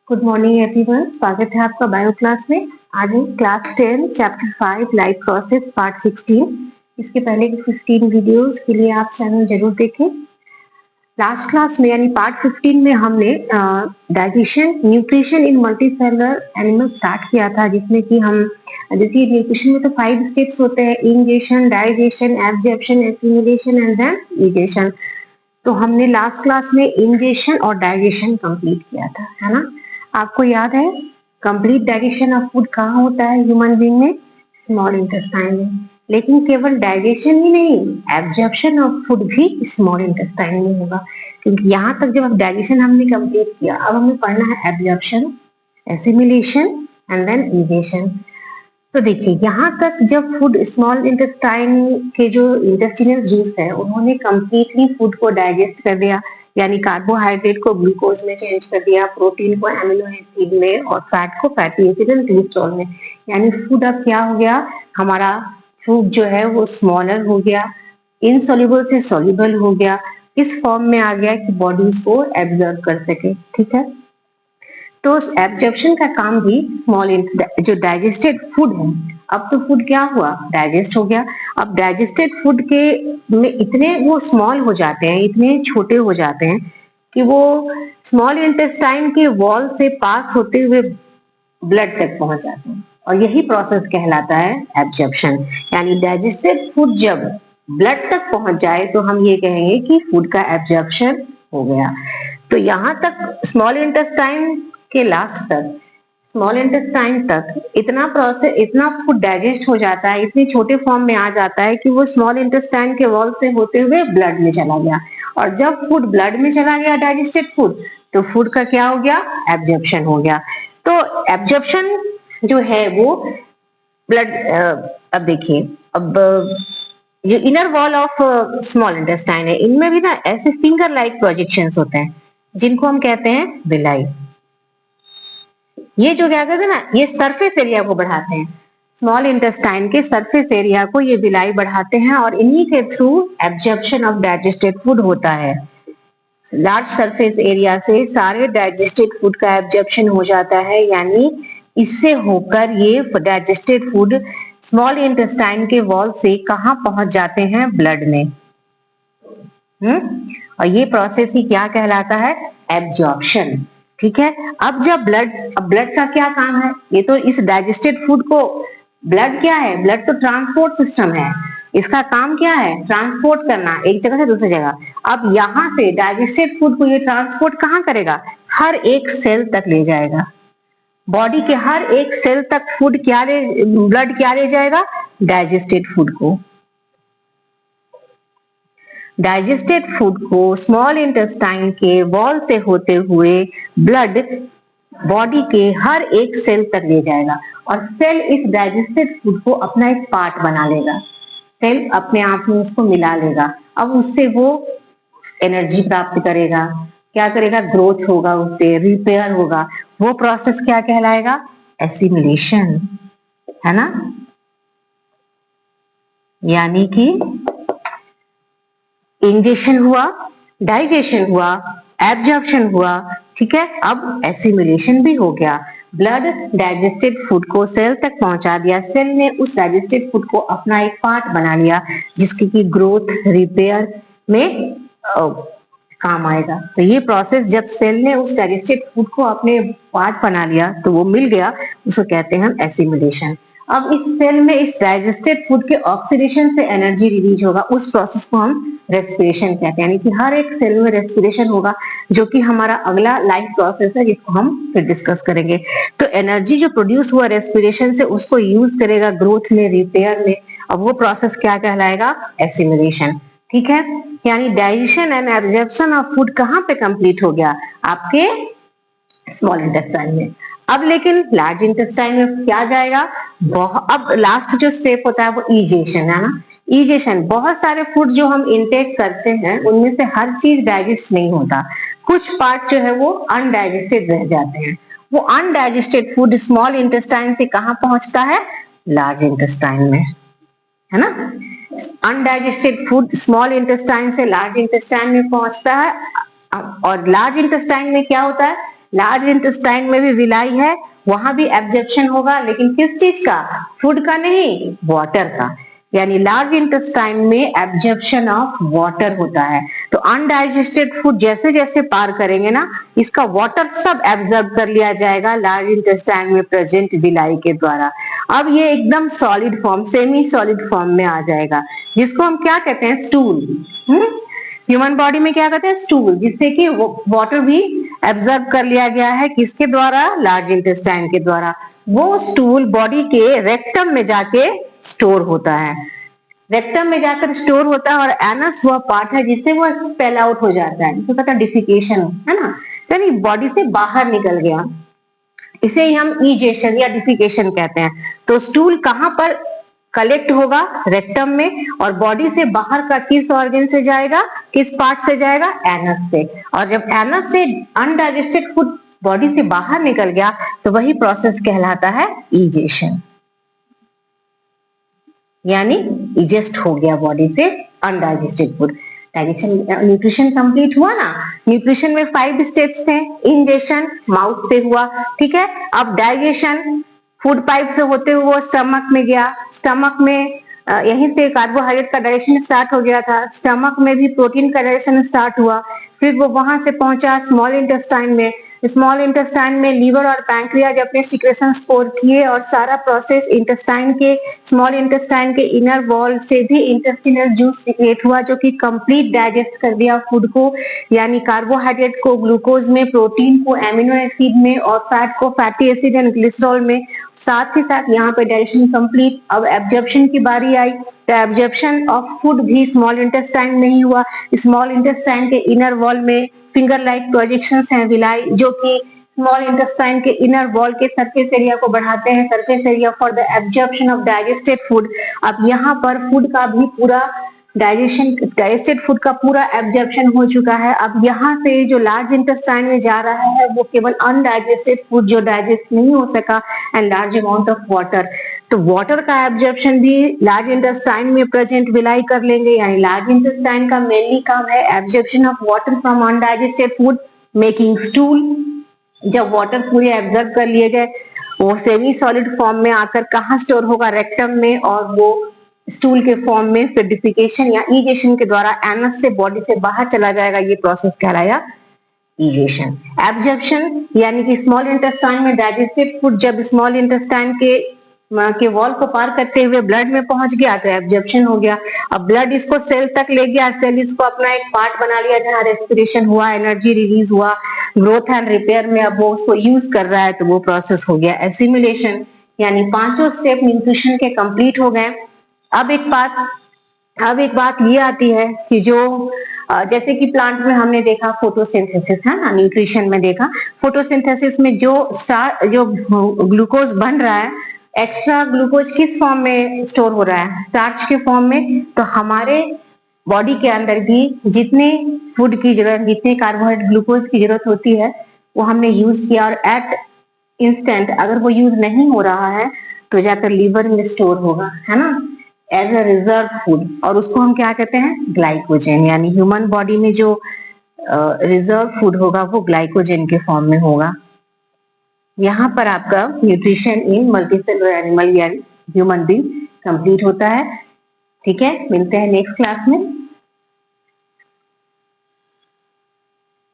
Good morning everyone, स्वागत है आपका बायो क्लास में। आज हम class 10 chapter 5 life process part 16। इसके पहले के 15 वीडियोस के लिए आप चैनल जरूर देखें। लास्ट क्लास में यानी पार्ट 15 में हमने digestion nutrition in multicellular animal start किया था, जिसमें कि हम जैसे न्यूट्रिशन में तो 5 स्टेप्स होते हैं: ingestion, digestion, absorption, assimilation and then egestion. तो हमने लास्ट क्लास में इंजेशन और डाइजेशन कंप्लीट किया था, है ना। आपको याद है कंप्लीट डाइजेशन ऑफ फूड कहाँ होता है ह्यूमन बीइंग में? स्मॉल इंटेस्टाइन में। लेकिन केवल डाइजेशन ही नहीं, एब्जॉर्प्शन ऑफ फूड भी स्मॉल इंटेस्टाइन में होगा। क्योंकि यहाँ तक जब डाइजेशन हमने कंप्लीट किया, अब हमें पढ़ना है absorption, assimilation and then egestion. तो देखिए यहाँ तक जब फूड स्मॉल इंटेस्टाइन के जो इंटेस्टिनल जूस है उन्होंने कंप्लीटली फूड को डाइजेस्ट कर दिया, यानी कार्बोहाइड्रेट को ग्लूकोज में चेंज कर दिया, प्रोटीन को एमिनो एसिड में और फैट को फैटी एसिड एंड कोलेस्ट्रॉल में। यानी फूड अब क्या हो गया, हमारा फूड जो है वो स्मॉलर हो गया, इनसॉल्युबल से सॉल्युबल हो गया, इस फॉर्म में आ गया कि बॉडी उसको एब्जॉर्ब कर सके। ठीक है, तो एब्जॉर्प्शन का काम भी स्मॉल जो डाइजेस्टेड फूड है, अब तो फूड क्या हुआ, डाइजेस्ट हो गया। अब डाइजेस्टेड फूड के में इतने वो स्मॉल हो जाते हैं, इतने छोटे हो जाते हैं कि वो स्मॉल इंटेस्टाइन के वॉल से पास होते हुए ब्लड तक पहुंच जाते हैं, और यही प्रोसेस कहलाता है एब्जॉर्प्शन। यानी डाइजेस्टेड फूड जब ब्लड तक पहुंच जाए तो हम ये कहेंगे कि फूड का एब्जॉर्प्शन हो गया। तो यहाँ तक स्मॉल इंटेस्टाइन के लास्ट तक, स्मॉल इंटेस्टाइन तक इतना प्रोसेस, इतना फूड डाइजेस्ट हो जाता है, इतने छोटे फॉर्म में आ जाता है कि वो स्मॉल इंटेस्टाइन के वॉल से होते हुए ब्लड में चला गया। और जब फूड ब्लड में चला गया डाइजेस्टेड फूड, तो फूड का क्या हो गया, एब्जॉर्प्शन हो गया। तो एब्जॉर्प्शन जो है वो ब्लड, अब देखिए, अब जो inner wall of small intestine है, इनमें भी ना ऐसे फिंगर लाइक प्रोजेक्शंस होते हैं जिनको हम कहते हैं विलाई। ये जो क्या करते हैं ना, ये सरफेस एरिया को बढ़ाते हैं, स्मॉल इंटेस्टाइन के सरफेस एरिया को ये विलाई बढ़ाते हैं, और इन्हीं के through absorption of digested food होता है। लार्ज सरफेस एरिया से सारे डाइजेस्टेड फूड का एब्जॉर्प्शन हो जाता है, यानी इससे होकर ये डाइजेस्टेड फूड स्मॉल इंटेस्टाइन के वॉल से कहां पहुंच जाते हैं, ब्लड में। और ये प्रोसेस ही क्या कहलाता है, एब्जॉर्प्शन। ठीक है, अब जब ब्लड का क्या काम है, ये तो इस डाइजेस्टेड फूड को, ब्लड क्या है, ब्लड तो ट्रांसपोर्ट सिस्टम है, इसका काम क्या है, ट्रांसपोर्ट करना एक जगह से दूसरी जगह। अब यहाँ से डाइजेस्टेड फूड को ये ट्रांसपोर्ट कहाँ करेगा, हर एक सेल तक ले जाएगा। बॉडी के हर एक सेल तक फूड क्या ले, ब्लड क्या ले जाएगा, डाइजेस्टेड फूड को। डाइजेस्टेड फूड को स्मॉल इंटेस्टाइन के वॉल से होते हुए ब्लड बॉडी के हर एक सेल तक ले जाएगा, और सेल इस डाइजेस्टेड फूड को अपना एक पार्ट बना लेगा। सेल अपने आप में उसको मिला लेगा, अब उससे वो एनर्जी प्राप्त करेगा, क्या करेगा, ग्रोथ होगा, उससे रिपेयर होगा। वो प्रोसेस क्या कहलाएगा, एसिमिलेशन, है ना। यानी कि इंजेशन हुआ, डाइजेशन हुआ, एब्जॉर्प्शन हुआ, ठीक है, अब एसिमिलेशन भी हो गया। ब्लड डाइजेस्टेड फूड को सेल तक पहुंचा दिया, सेल ने उस डाइजेस्टेड फूड को अपना एक पार्ट बना लिया, जिसकी की ग्रोथ, रिपेयर में काम आएगा। तो ये प्रोसेस जब सेल ने उस डाइजेस्टेड फूड को अपने पार्ट बना लिया, तो वो मिल गया, उसको कहते हैं हम एसिमिलेशन। अब इस सेल में इस डाइजेस्टेड फूड के ऑक्सीडेशन से एनर्जी रिलीज होगा, उस प्रोसेस को हम रेस्पिरेशन कहते हैं। यानी कि हर एक सेल में रेस्पिरेशन होगा, जो कि हमारा अगला लाइफ प्रोसेस है, जिसको हम फिर डिस्कस करेंगे। तो एनर्जी जो प्रोड्यूस हुआ रेस्पिरेशन से, उसको यूज करेगा ग्रोथ में, रिपेयर में। अब वो प्रोसेस क्या कहलाएगा, एसिमिलेशन। ठीक है, यानी digestion and absorption of food कहाँ पे कंप्लीट हो गया, आपके स्मॉल इंटेस्टाइन में। अब लेकिन लार्ज इंटेस्टाइन में क्या जाएगा, अब लास्ट जो स्टेप होता है वो इजेशन है ना। इजेशन, बहुत सारे फूड जो हम इनटेक करते हैं उनमें से हर चीज डाइजेस्ट नहीं होता, कुछ पार्ट जो है वो अनडाइजेस्टेड रह जाते हैं। वो अनडाइजेस्टेड फूड स्मॉल इंटेस्टाइन से कहां पहुंचता है, लार्ज इंटेस्टाइन में, है ना। अनडाइजेस्टेड फूड स्मॉल इंटेस्टाइन से लार्ज इंटेस्टाइन में पहुंचता है, और लार्ज इंटेस्टाइन में क्या होता है, लार्ज इंटेस्टाइन में भी विलाई है, वहां भी एब्जॉर्प्शन होगा, लेकिन किस चीज का? फूड का नहीं, वाटर का। यानी लार्ज इंटेस्टाइन में एब्जॉर्प्शन ऑफ वाटर होता है। तो अनडाइजेस्टेड फूड जैसे जैसे पार करेंगे ना, इसका वाटर सब एब्जॉर्ब कर लिया जाएगा लार्ज इंटेस्टाइन में प्रेजेंट विलाई के द्वारा। अब ये एकदम solid form, semi solid form में आ जाएगा, जिसको हम क्या कहते हैं? स्टूल। ह्यूमन बॉडी में क्या कहते हैं? स्टूल, जिससे कि वाटर भी एब्जॉर्ब कर लिया गया है, किसके द्वारा? लार्ज इंटेस्टाइन के द्वारा। वो स्टूल बॉडी के रेक्टम में जाके स्टोर होता है, रेक्टम में जाकर स्टोर होता है, और एनस वह पार्ट है जिससे वो स्पेल आउट हो जाता है, जिसको कहते हैं डिफिकेशन, है ना, यानी बॉडी से बाहर निकल गया, इसे ही हम इजेशन या डिफिकेशन कहते हैं। तो स्टूल कहां पर कलेक्ट होगा? रेक्टम में, और बॉडी से बाहर का किस ऑर्गन से जाएगा? किस पार्ट से जाएगा? एनस से। और जब एनस से अनडाइजेस्टेड फूड बॉडी से बाहर निकल गया तो वही प्रोसेस कहलाता है इजेशन, यानी इजेस्ट हो गया बॉडी से undigested food. Digestion, nutrition complete हुआ ना। न्यूट्रिशन में 5 स्टेप्स थे। इंजेशन माउथ से हुआ, ठीक है। अब डाइजेशन फूड पाइप से होते हुए वो स्टमक में गया, स्टमक में यहीं से कार्बोहाइड्रेट का डाइजेशन स्टार्ट हो गया था, स्टमक में भी प्रोटीन का डाइजेशन स्टार्ट हुआ, फिर वो वहां से पहुंचा स्मॉल इंटेस्टाइन में। स्मॉल इंटेस्टाइन में लीवर और पैंक्रियाज अपने सिक्रेशन स्टोर किए, और सारा प्रोसेस इंटेस्टाइन के, स्मॉल इंटेस्टाइन के इनर वॉल से भी इंटेस्टिनल जूस सीक्रेट हुआ, जो कि कंप्लीट डाइजेस्ट कर दिया फूड को, यानी कार्बोहाइड्रेट को ग्लूकोज में, प्रोटीन को एमिनो एसिड में, और फैट को फैटी एसिड एंड ग्लिसरॉल में। साथ ही साथ यहाँ पे डाइजेशन कंप्लीट। अब एब्जॉर्प्शन की बारी आई, तो एब्जॉर्प्शन ऑफ फूड भी स्मॉल इंटेस्टाइन में ही हुआ। स्मॉल इंटेस्टाइन के इनर वॉल में फिंगर लाइक प्रोजेक्शंस हैं विलाई, जो कि स्मॉल इंटेस्टाइन के इनर वॉल के सरफेस एरिया को बढ़ाते हैं, surface area for the absorption of digested food. अब यहाँ पर फूड का भी पूरा डाइजेस्टेड फूड का पूरा एब्जॉर्प्शन हो चुका है। अब यहाँ से जो लार्ज इंटेस्टाइन में जा रहा है वो केवल अनडाइजेस्टेड फूड जो डाइजेस्ट नहीं हो सका, and large amount of water. तो वाटर का एब्जॉर्प्शन भी लार्ज इंटेस्टाइन में प्रेजेंट विलाई कर लेंगे, यानी लार्ज इंटेस्टाइन का मेनली काम है absorption of water from undigested food, making stool. जब वाटर पूरे एब्जॉर्ब कर लिए गए, वो सेमी सॉलिड फॉर्म में आकर कहाँ स्टोर होगा? रेक्टम में, और वो स्टूल के फॉर्म में फिर डिफिकेशन या इजेशन के द्वारा एनस से बॉडी से बाहर चला जाएगा। ये प्रोसेस कहलाया इजेशन। एब्जॉर्प्शन यानी कि स्मॉल इंटेस्टाइन में डाइजेस्टेड फूड जब स्मॉल इंटेस्टाइन के वॉल को पार करते हुए ब्लड में पहुंच गया तो एब्जॉर्प्शन हो गया। अब ब्लड इसको सेल तक ले गया, सेल इसको अपना एक पार्ट बना लिया जहां रेस्पिरेशन हुआ, एनर्जी रिलीज हुआ, ग्रोथ एंड रिपेयर में अब वो उसको यूज कर रहा है, तो वो प्रोसेस हो गया एसिमिलेशन। यानी पांचों स्टेप न्यूट्रिशन के कंप्लीट हो गए। अब एक बात ये आती है कि जो जैसे कि प्लांट में हमने देखा फोटोसिंथेसिस है ना, न्यूट्रिशन में देखा फोटोसिंथेसिस में जो ग्लूकोज बन रहा है, एक्स्ट्रा ग्लूकोज किस फॉर्म में स्टोर हो रहा है? स्टार्च के फॉर्म में। तो हमारे बॉडी के अंदर भी जितने फूड की जरूरत, जितने कार्बोहाइड्रेट ग्लूकोज की जरूरत होती है वो हमने यूज किया, और एट इंस्टेंट अगर वो यूज नहीं हो रहा है तो जाकर लीवर में स्टोर होगा, है ना, एज अ रिजर्व फूड। और उसको हम क्या कहते हैं? ग्लाइकोजन। यानी ह्यूमन बॉडी में जो रिजर्व फूड होगा वो ग्लाइकोजन के फॉर्म में होगा। यहाँ पर आपका न्यूट्रिशन इन मल्टीसेलुलर एनिमल या ह्यूमन बीइंग कंप्लीट होता है। ठीक है, मिलते हैं नेक्स्ट क्लास में।